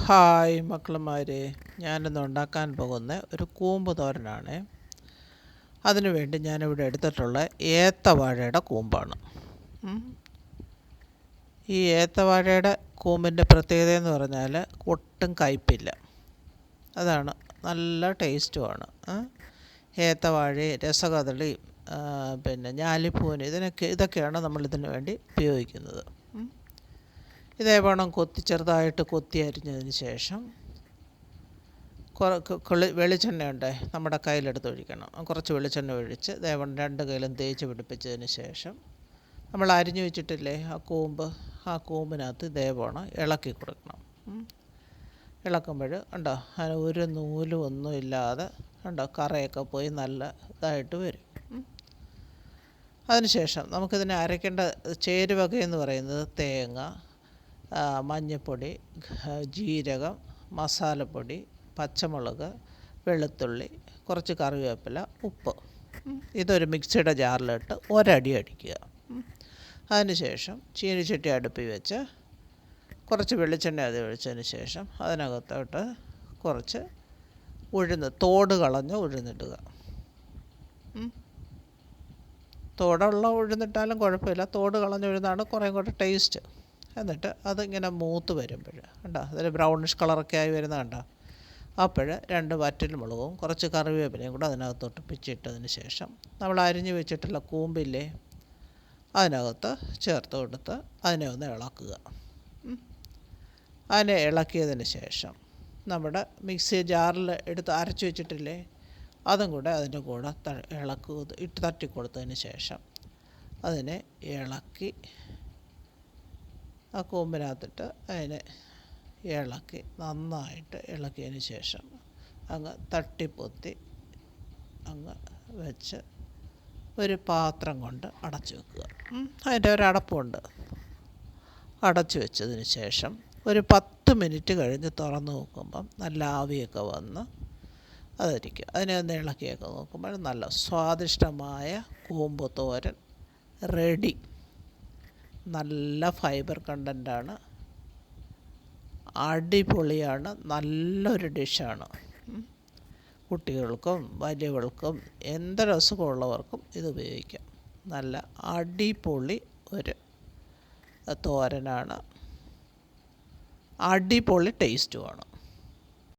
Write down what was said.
Hi മക്കളുമാരെ, ഞാനിന്ന് ഉണ്ടാക്കാൻ പോകുന്ന ഒരു കൂമ്പ് തോരനാണ്. അതിനുവേണ്ടി ഞാനിവിടെ എടുത്തിട്ടുള്ള ഏത്തവാഴയുടെ കൂമ്പാണ്. ഈ ഏത്തവാഴയുടെ കൂമ്പിൻ്റെ പ്രത്യേകത എന്ന് പറഞ്ഞാൽ ഒട്ടും കയ്പില്ല. അതാണ്, നല്ല ടേസ്റ്റുമാണ്. ഏത്തവാഴ, രസകദളി, പിന്നെ ഞാലിപ്പൂവന്, ഇതൊക്കെയാണ് നമ്മളിതിന് വേണ്ടി ഉപയോഗിക്കുന്നത്. ഇതേവണ്ണം ചെറുതായിട്ട് കൊത്തി അരിഞ്ഞതിന് ശേഷം വെളിച്ചെണ്ണ ഉണ്ട്, നമ്മുടെ കയ്യിലെടുത്ത് ഒഴിക്കണം. കുറച്ച് വെളിച്ചെണ്ണ ഒഴിച്ച് ഇതേവണ്ണം രണ്ട് കയ്യിലും തേച്ച് പിടിപ്പിച്ചതിന് ശേഷം നമ്മൾ അരിഞ്ഞു വെച്ചിട്ടില്ലേ ആ കൂമ്പിനകത്ത് ഇതേവണ്ണം ഇളക്കി കൊടുക്കണം. ഇളക്കുമ്പോൾ ഉണ്ടോ, അതിന് ഒരു നൂലും ഒന്നും ഇല്ലാതെ ഉണ്ടോ, കറയൊക്കെ പോയി നല്ല ഇതായിട്ട് വരും. അതിനുശേഷം നമുക്കിതിനെ അരയ്ക്കേണ്ട ചേരുവകയെന്ന് പറയുന്നത് തേങ്ങ, മഞ്ഞൾപ്പൊടി, ജീരകം, മസാലപ്പൊടി, പച്ചമുളക്, വെളുത്തുള്ളി, കുറച്ച് കറിവേപ്പില, ഉപ്പ്. ഇതൊരു മിക്സിയുടെ ജാറിലിട്ട് ഒരടി അടിക്കുക. അതിനുശേഷം ചീനിച്ചട്ടി അടുപ്പിൽ വെച്ച് കുറച്ച് വെളിച്ചെണ്ണ അത് ഒഴിച്ചതിന് ശേഷം അതിനകത്തോട്ട് കുറച്ച് തോട് കളഞ്ഞ് ഉഴുന്നിടുക. തോടുള്ള ഉഴുന്നിട്ടാലും കുഴപ്പമില്ല, തോട് കളഞ്ഞ് ഉഴുന്നാണ് കുറേ കൂടെ ടേസ്റ്റ്. എന്നിട്ട് അതിങ്ങനെ മൂത്ത് വരുമ്പോൾ കണ്ടോ, അതിൽ ബ്രൗണിഷ് കളറൊക്കെ ആയി വരുന്നത് കണ്ടോ, അപ്പോൾ 2 വറ്റൽമുളകും കുറച്ച് കറിവേപ്പിലയും കൂടെ അതിനകത്തോട്ട് പിച്ചിട്ടതിന് ശേഷം നമ്മൾ അരിഞ്ഞു വെച്ചിട്ടുള്ള കൂമ്പില്ലേ അതിനകത്ത് ചേർത്ത് കൊടുത്ത് അതിനെ ഒന്ന് ഇളക്കുക. അതിനെ ഇളക്കിയതിന് ശേഷം നമ്മുടെ മിക്സി ജാറിൽ എടുത്ത് അരച്ച് വെച്ചിട്ടില്ലേ അതും കൂടെ അതിൻ്റെ കൂടെ തട്ടിക്കൊടുത്തതിന് ശേഷം അതിനെ ഇളക്കി ആ കൂമ്പിനകത്തിട്ട് അതിനെ ഇളക്കി നന്നായിട്ട് ഇളക്കിയതിന് ശേഷം അങ്ങ് തട്ടിപ്പൊത്തി അങ്ങ് വെച്ച് ഒരു പാത്രം കൊണ്ട് അടച്ചു വെക്കുക. അതിൻ്റെ ഒരടപ്പുണ്ട്. അടച്ചു വെച്ചതിന് ശേഷം ഒരു 10 മിനിറ്റ് കഴിഞ്ഞ് തുറന്ന് നോക്കുമ്പം നല്ല ആവിയൊക്കെ വന്ന് അതിരിക്കും. അതിനെ ഒന്ന് ഇളക്കിയൊക്കെ നോക്കുമ്പോൾ നല്ല സ്വാദിഷ്ടമായ കൂമ്പ് തോരൻ റെഡി. നല്ല ഫൈബർ കണ്ടൻ്റാണ്, അടിപൊളിയാണ്, നല്ലൊരു ഡിഷാണ്. കുട്ടികൾക്കും വലിയവർക്കും എന്തൊരു അസുഖമുള്ളവർക്കും ഇത് ഉപയോഗിക്കാം. നല്ല അടിപൊളി ഒരു തോരനാണ്, അടിപൊളി ടേസ്റ്റുമാണ്.